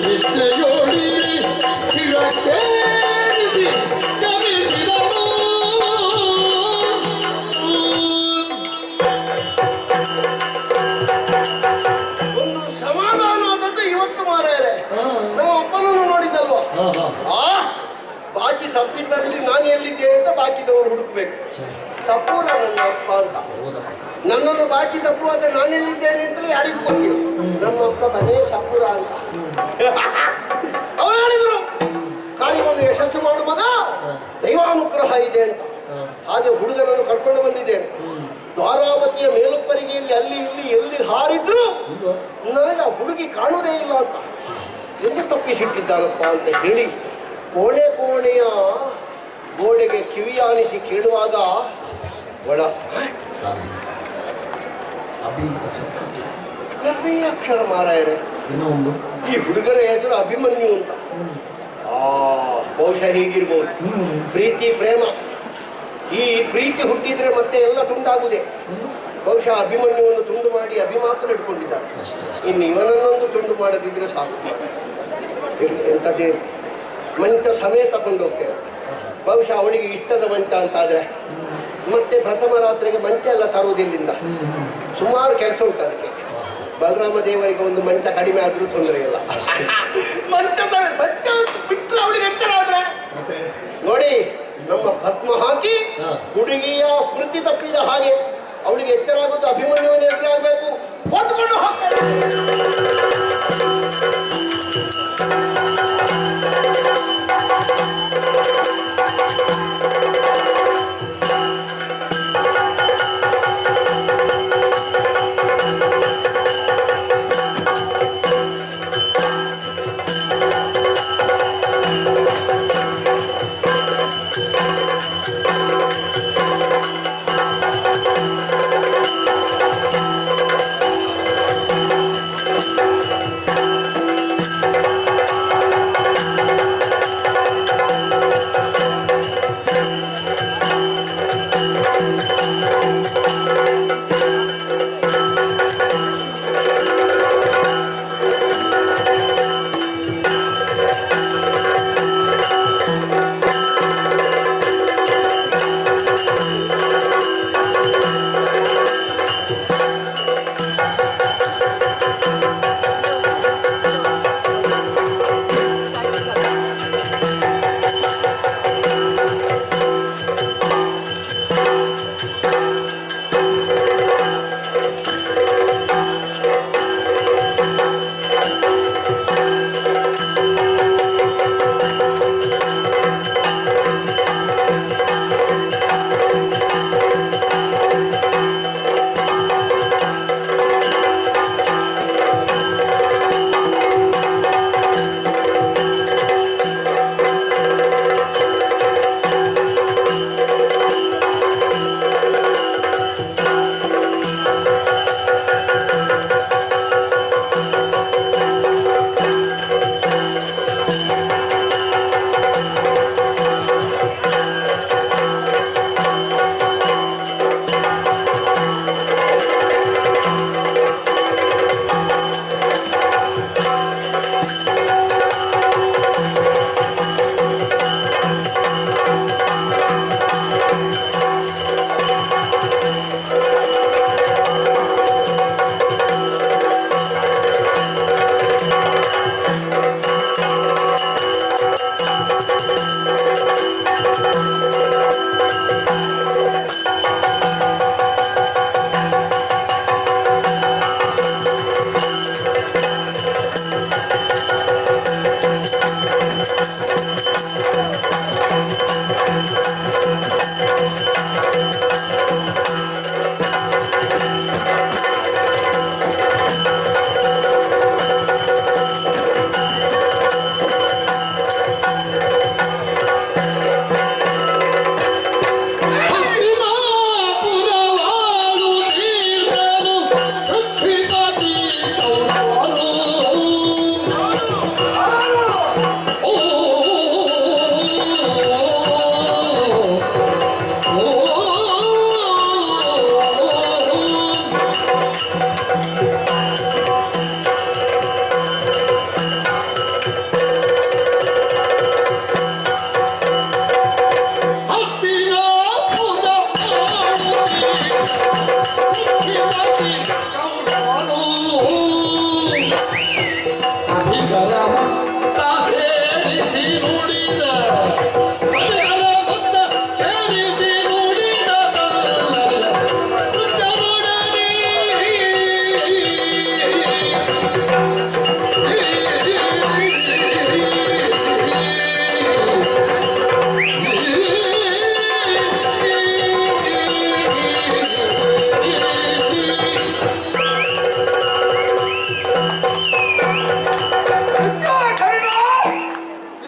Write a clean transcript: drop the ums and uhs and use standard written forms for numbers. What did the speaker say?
ಒಂದು ಸಮಾಧಾನವಾದದ್ದು ಇವತ್ತು ಮಾರಾಯರೆ. ನಮ್ಮ ಅಪ್ಪನನ್ನು ನೋಡಿದ್ದಲ್ವಾ, ಬಾಕಿ ತಪ್ಪಿದ್ದರಲ್ಲಿ ನಾನು ಎಲ್ಲಿದ್ದೇನೆ ಅಂತ ಬಾಕಿದವರು ಹುಡುಕ್ಬೇಕು. ತಪ್ಪೂರ ನನ್ನ ಅಪ್ಪ ಅಂತ. ನನ್ನನ್ನು ಬಾಕಿ ತಪ್ಪುವಾಗ ನಾನು ಎಲ್ಲಿದ್ದೇನೆ ಅಂತಲೂ ಯಾರಿಗೂ ಗೊತ್ತಿಲ್ಲ. ನಮ್ಮ ಅಪ್ಪ ಬನೇ ತಪ್ಪೂರ ಅಂತ. ಅವರು ಹೇಳಿದ್ರು ಕಾರ್ಯವನ್ನು ಯಶಸ್ಸು ಮಾಡು ಮಗ, ದೈವಾನುಗ್ರಹ ಇದೆ ಅಂತ. ಹಾಗೆ ಹುಡುಗನನ್ನು ಕರ್ಕೊಂಡು ಬಂದಿದ್ದೇನೆ. ದ್ವಾರಾವತಿಯ ಮೇಲುಪ್ಪರಿಗೆಯಲ್ಲಿ ಅಲ್ಲಿ ಇಲ್ಲಿ ಎಲ್ಲಿ ಹಾರಿದ್ರು ನನಗೆ ಆ ಹುಡುಗಿ ಕಾಣುವುದೇ ಇಲ್ಲ ಅಂತ. ಎಲ್ಲಿ ತಪ್ಪಿಸಿಟ್ಟಿದ್ದಾನಪ್ಪ ಅಂತ ಹೇಳಿ ಕೋಣೆಯ ಗೋಡೆಗೆ ಕಿವಿಯಾನಿಸಿ ಕೇಳುವಾಗ ಒಳ ಕರ್ಮೀಯ ಅಕ್ಷರ ಮಾರಾಯರೆ. ಈ ಹುಡುಗರ ಹೆಸರು ಅಭಿಮನ್ಯು ಅಂತ. ಬಹುಶಃ ಹೀಗಿರ್ಬೋದು. ಪ್ರೀತಿ ಪ್ರೇಮ, ಈ ಪ್ರೀತಿ ಹುಟ್ಟಿದ್ರೆ ಮತ್ತೆ ಎಲ್ಲ ತುಂಡಾಗುವುದೇ. ಬಹುಶಃ ಅಭಿಮನ್ಯುವನ್ನು ತುಂಡು ಮಾಡಿ ಅಭಿ ಮಾತ್ರ ಇಟ್ಕೊಂಡಿದ್ದಾನೆ. ಇನ್ನು ಇವನನ್ನೊಂದು ತುಂಡು ಮಾಡದಿದ್ರೆ ಸಾಕು. ಎಂಥದ್ದೇ ಮಂಚ ಸಮೇತ ತಗೊಂಡು ಹೋಗ್ತೇನೆ. ಬಹುಶಃ ಅವಳಿಗೆ ಇಷ್ಟದ ಮಂಚ ಅಂತಾದರೆ ಮತ್ತೆ ಪ್ರಥಮ ರಾತ್ರಿಗೆ ಮಂಚ ಎಲ್ಲ ತರುವುದಿಲ್ಲಿಂದ. ಸುಮಾರು ಕೆಲಸ ಉಂಟು ಅದಕ್ಕೆ. ಬಲರಾಮ ದೇವರಿಗೆ ಒಂದು ಮಂಚ ಕಡಿಮೆ ಆದರೂ ತೊಂದರೆ ಇಲ್ಲ. ಮಂಚ ಬಿಟ್ಟರೆ ಅವಳಿಗೆ ಎಚ್ಚರ ಆದ್ರೆ ನೋಡಿ, ನಮ್ಮ ಭಸ್ಮ ಹಾಕಿ ಹುಡುಗಿಯ ಸ್ಮೃತಿ ತಪ್ಪಿದ ಹಾಗೆ ಅವಳಿಗೆ ಎಚ್ಚರ ಆಗೋದು ಅಭಿಮನ್ಯುವನ್ನ ಎದುರಾಗಬೇಕು. ಹೊತ್ಕೊಂಡು ಸದಾ